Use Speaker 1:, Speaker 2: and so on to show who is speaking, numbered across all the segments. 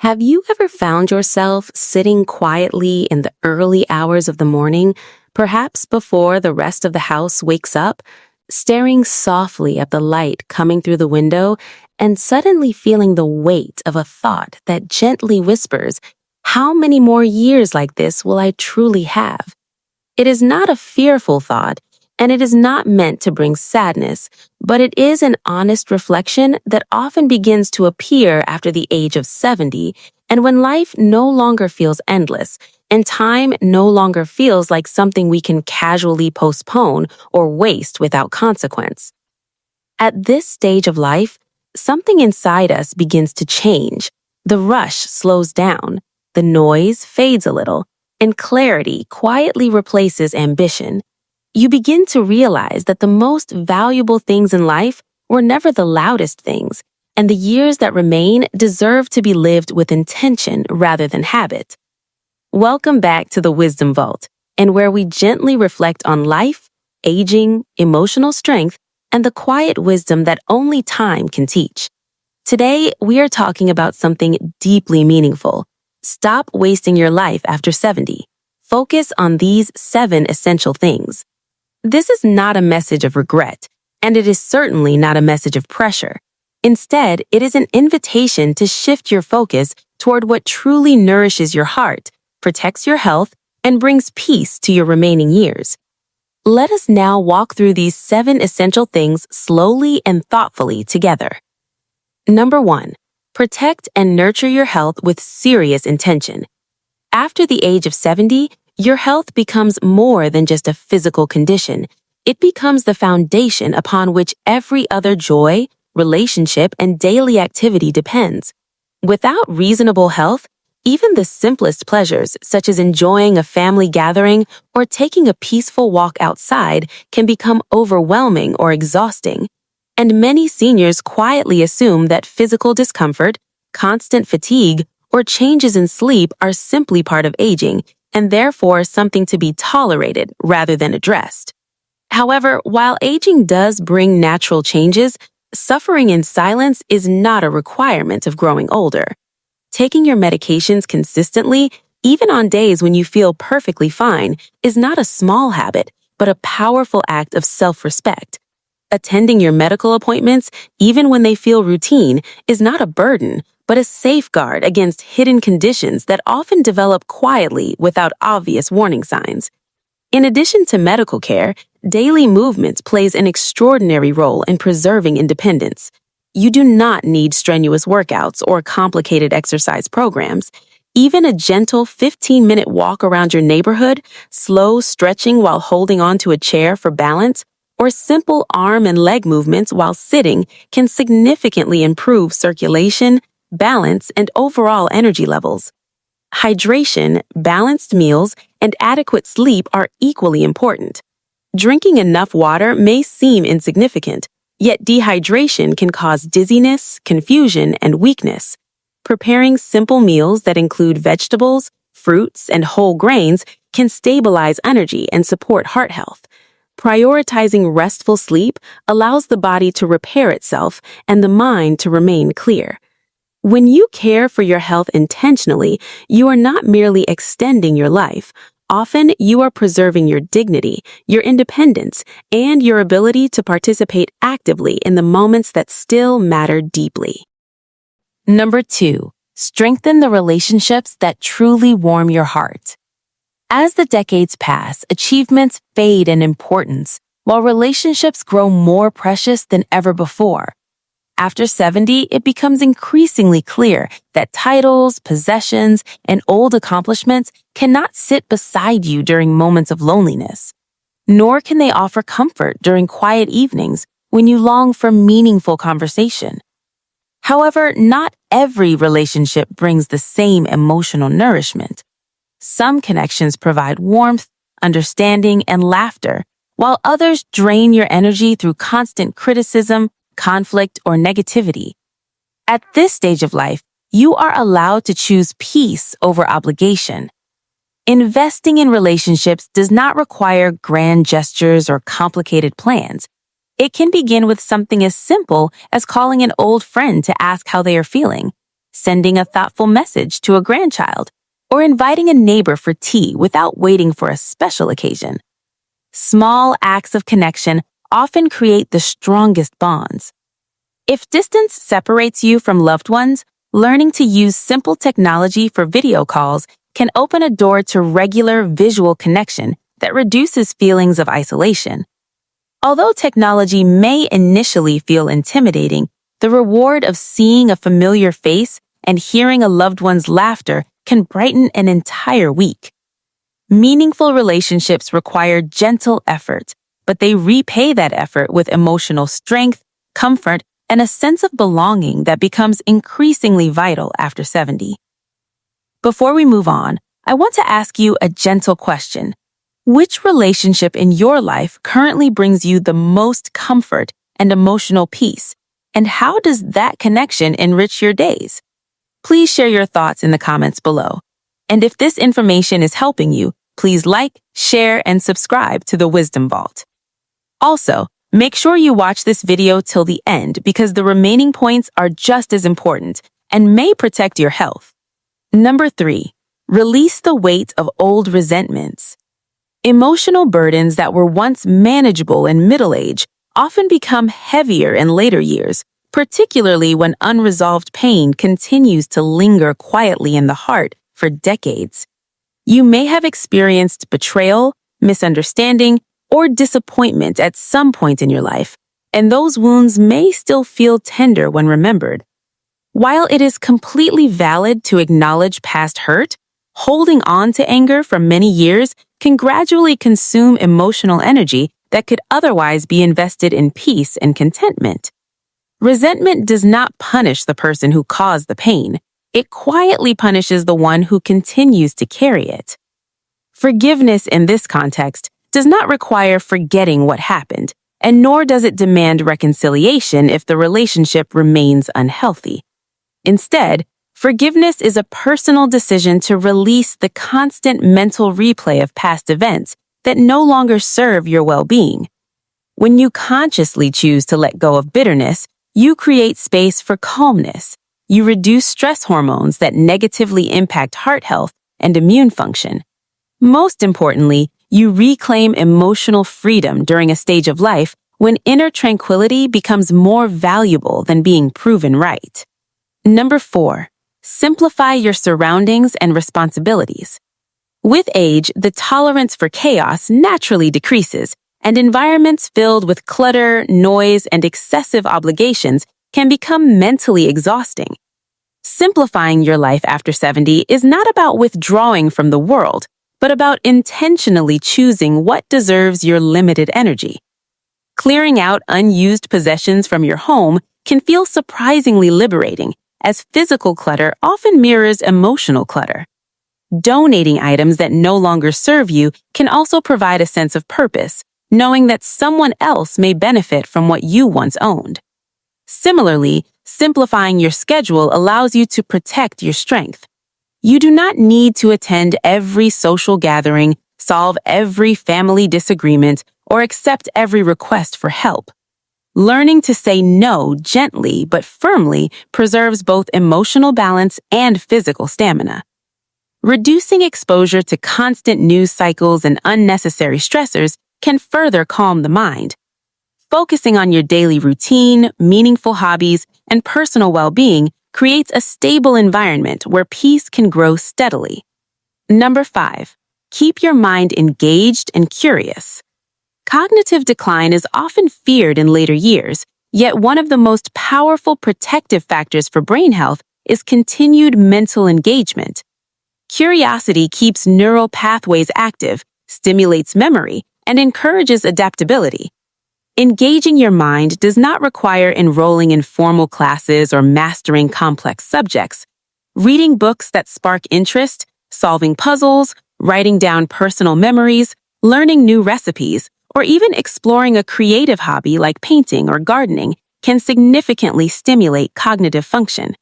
Speaker 1: Have you ever found yourself sitting quietly in the early hours of the morning, perhaps before the rest of the house wakes up, staring softly at the light coming through the window and suddenly feeling the weight of a thought that gently whispers, "How many more years like this will I truly have?" It is not a fearful thought, and it is not meant to bring sadness, but it is an honest reflection that often begins to appear after the age of 70, and when life no longer feels endless, and time no longer feels like something we can casually postpone or waste without consequence. At this stage of life, something inside us begins to change. The rush slows down, the noise fades a little, and clarity quietly replaces ambition. You begin to realize that the most valuable things in life were never the loudest things, and the years that remain deserve to be lived with intention rather than habit. Welcome back to the Wisdom Vault, and where we gently reflect on life, aging, emotional strength, and the quiet wisdom that only time can teach. Today, we are talking about something deeply meaningful. Stop wasting your life after 70. Focus on these 7 essential things. This is not a message of regret, and it is certainly not a message of pressure. Instead, it is an invitation to shift your focus toward what truly nourishes your heart, protects your health, and brings peace to your remaining years. Let us now walk through these 7 essential things slowly and thoughtfully together. Number 1. Protect and nurture your health with serious intention. After the age of 70, your health becomes more than just a physical condition. It becomes the foundation upon which every other joy, relationship, and daily activity depends. Without reasonable health, even the simplest pleasures, such as enjoying a family gathering or taking a peaceful walk outside, can become overwhelming or exhausting. And many seniors quietly assume that physical discomfort, constant fatigue, or changes in sleep are simply part of aging, and therefore something to be tolerated rather than addressed. However, while aging does bring natural changes, suffering in silence is not a requirement of growing older. Taking your medications consistently, even on days when you feel perfectly fine, is not a small habit, but a powerful act of self-respect. Attending your medical appointments, even when they feel routine, is not a burden, but a safeguard against hidden conditions that often develop quietly without obvious warning signs. In addition to medical care, daily movement plays an extraordinary role in preserving independence. You do not need strenuous workouts or complicated exercise programs. Even a gentle 15-minute walk around your neighborhood, slow stretching while holding onto a chair for balance, or simple arm and leg movements while sitting can significantly improve circulation, balance, and overall energy levels. Hydration, balanced meals, and adequate sleep are equally important. Drinking enough water may seem insignificant, yet dehydration can cause dizziness, confusion, and weakness. Preparing simple meals that include vegetables, fruits, and whole grains can stabilize energy and support heart health. Prioritizing restful sleep allows the body to repair itself and the mind to remain clear. When you care for your health intentionally, you are not merely extending your life. Often, you are preserving your dignity, your independence, and your ability to participate actively in the moments that still matter deeply. Number 2. Strengthen the relationships that truly warm your heart. As the decades pass, achievements fade in importance, while relationships grow more precious than ever before. After 70, it becomes increasingly clear that titles, possessions, and old accomplishments cannot sit beside you during moments of loneliness. Nor can they offer comfort during quiet evenings when you long for meaningful conversation. However, not every relationship brings the same emotional nourishment. Some connections provide warmth, understanding, and laughter, while others drain your energy through constant criticism, conflict, or negativity. At this stage of life, you are allowed to choose peace over obligation. Investing in relationships does not require grand gestures or complicated plans. It can begin with something as simple as calling an old friend to ask how they are feeling, sending a thoughtful message to a grandchild, or inviting a neighbor for tea without waiting for a special occasion. Small acts of connection often create the strongest bonds. If distance separates you from loved ones, learning to use simple technology for video calls can open a door to regular visual connection that reduces feelings of isolation. Although technology may initially feel intimidating, the reward of seeing a familiar face and hearing a loved one's laughter can brighten an entire week. Meaningful relationships require gentle effort, but they repay that effort with emotional strength, comfort, and a sense of belonging that becomes increasingly vital after 70. Before we move on, I want to ask you a gentle question. Which relationship in your life currently brings you the most comfort and emotional peace, and how does that connection enrich your days? Please share your thoughts in the comments below. And if this information is helping you, please like, share, and subscribe to the Wisdom Vault. Also, make sure you watch this video till the end because the remaining points are just as important and may protect your health. Number 3, release the weight of old resentments. Emotional burdens that were once manageable in middle age often become heavier in later years, particularly when unresolved pain continues to linger quietly in the heart for decades. You may have experienced betrayal, misunderstanding, or disappointment at some point in your life, and those wounds may still feel tender when remembered. While it is completely valid to acknowledge past hurt, holding on to anger for many years can gradually consume emotional energy that could otherwise be invested in peace and contentment. Resentment does not punish the person who caused the pain. It quietly punishes the one who continues to carry it. Forgiveness in this context does not require forgetting what happened, and nor does it demand reconciliation if the relationship remains unhealthy. Instead, forgiveness is a personal decision to release the constant mental replay of past events that no longer serve your well-being. When you consciously choose to let go of bitterness, you create space for calmness. You reduce stress hormones that negatively impact heart health and immune function. Most importantly, you reclaim emotional freedom during a stage of life when inner tranquility becomes more valuable than being proven right. Number 4, simplify your surroundings and responsibilities. With age, the tolerance for chaos naturally decreases, and environments filled with clutter, noise, and excessive obligations can become mentally exhausting. Simplifying your life after 70 is not about withdrawing from the world, but about intentionally choosing what deserves your limited energy. Clearing out unused possessions from your home can feel surprisingly liberating, as physical clutter often mirrors emotional clutter. Donating items that no longer serve you can also provide a sense of purpose, knowing that someone else may benefit from what you once owned. Similarly, simplifying your schedule allows you to protect your strength. You do not need to attend every social gathering, solve every family disagreement, or accept every request for help. Learning to say no gently but firmly preserves both emotional balance and physical stamina. Reducing exposure to constant news cycles and unnecessary stressors can further calm the mind. Focusing on your daily routine, meaningful hobbies, and personal well-being creates a stable environment where peace can grow steadily. Number 5, keep your mind engaged and curious. Cognitive decline is often feared in later years, yet one of the most powerful protective factors for brain health is continued mental engagement. Curiosity keeps neural pathways active, stimulates memory, and encourages adaptability. Engaging your mind does not require enrolling in formal classes or mastering complex subjects. Reading books that spark interest, solving puzzles, writing down personal memories, learning new recipes, or even exploring a creative hobby like painting or gardening can significantly stimulate cognitive function.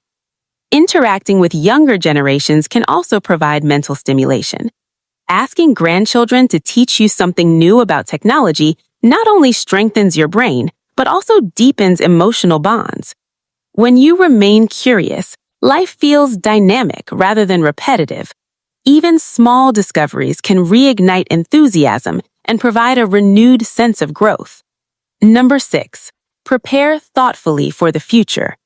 Speaker 1: Interacting with younger generations can also provide mental stimulation. Asking grandchildren to teach you something new about technology not only strengthens your brain, but also deepens emotional bonds. When you remain curious, life feels dynamic rather than repetitive. Even small discoveries can reignite enthusiasm and provide a renewed sense of growth. Number 6. Prepare thoughtfully for the future.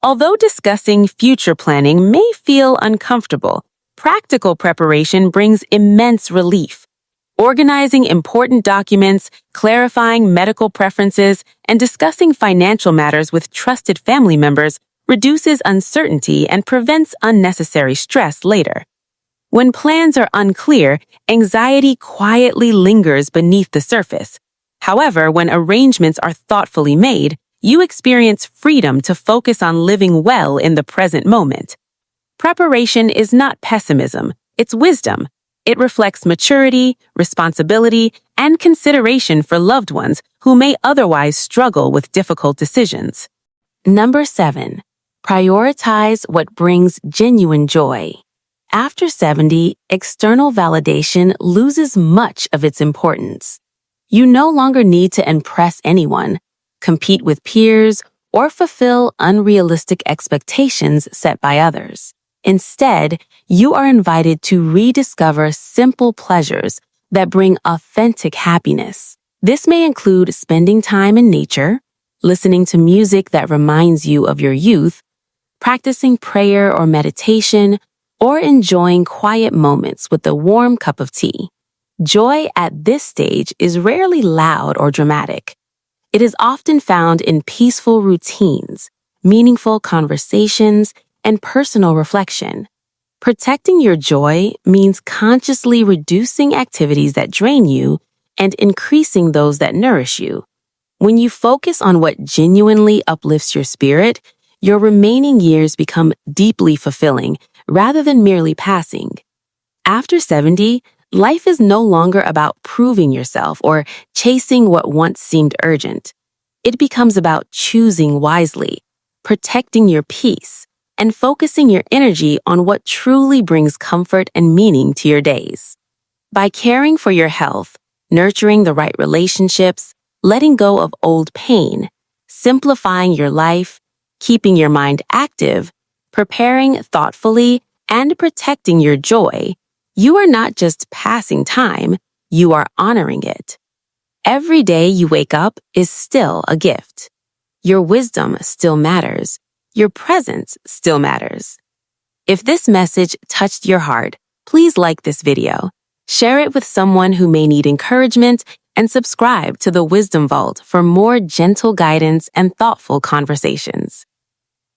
Speaker 1: Although discussing future planning may feel uncomfortable, practical preparation brings immense relief. Organizing important documents, clarifying medical preferences, and discussing financial matters with trusted family members reduces uncertainty and prevents unnecessary stress later. When plans are unclear, anxiety quietly lingers beneath the surface. However, when arrangements are thoughtfully made, you experience freedom to focus on living well in the present moment. Preparation is not pessimism, it's wisdom. It reflects maturity, responsibility, and consideration for loved ones who may otherwise struggle with difficult decisions. Number 7. Prioritize what brings genuine joy. After 70, external validation loses much of its importance. You no longer need to impress anyone, compete with peers, or fulfill unrealistic expectations set by others. Instead, you are invited to rediscover simple pleasures that bring authentic happiness. This may include spending time in nature, listening to music that reminds you of your youth, practicing prayer or meditation, or enjoying quiet moments with a warm cup of tea. Joy at this stage is rarely loud or dramatic. It is often found in peaceful routines, meaningful conversations, and personal reflection. Protecting your joy means consciously reducing activities that drain you and increasing those that nourish you. When you focus on what genuinely uplifts your spirit, your remaining years become deeply fulfilling rather than merely passing. After 70, life is no longer about proving yourself or chasing what once seemed urgent. It becomes about choosing wisely, protecting your peace, and focusing your energy on what truly brings comfort and meaning to your days. By caring for your health, nurturing the right relationships, letting go of old pain, simplifying your life, keeping your mind active, preparing thoughtfully, and protecting your joy, you are not just passing time, you are honoring it. Every day you wake up is still a gift. Your wisdom still matters. Your presence still matters. If this message touched your heart, please like this video, share it with someone who may need encouragement, and subscribe to the Wisdom Vault for more gentle guidance and thoughtful conversations.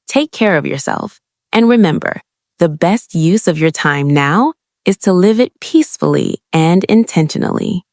Speaker 1: Take care of yourself, and remember, the best use of your time now is to live it peacefully and intentionally.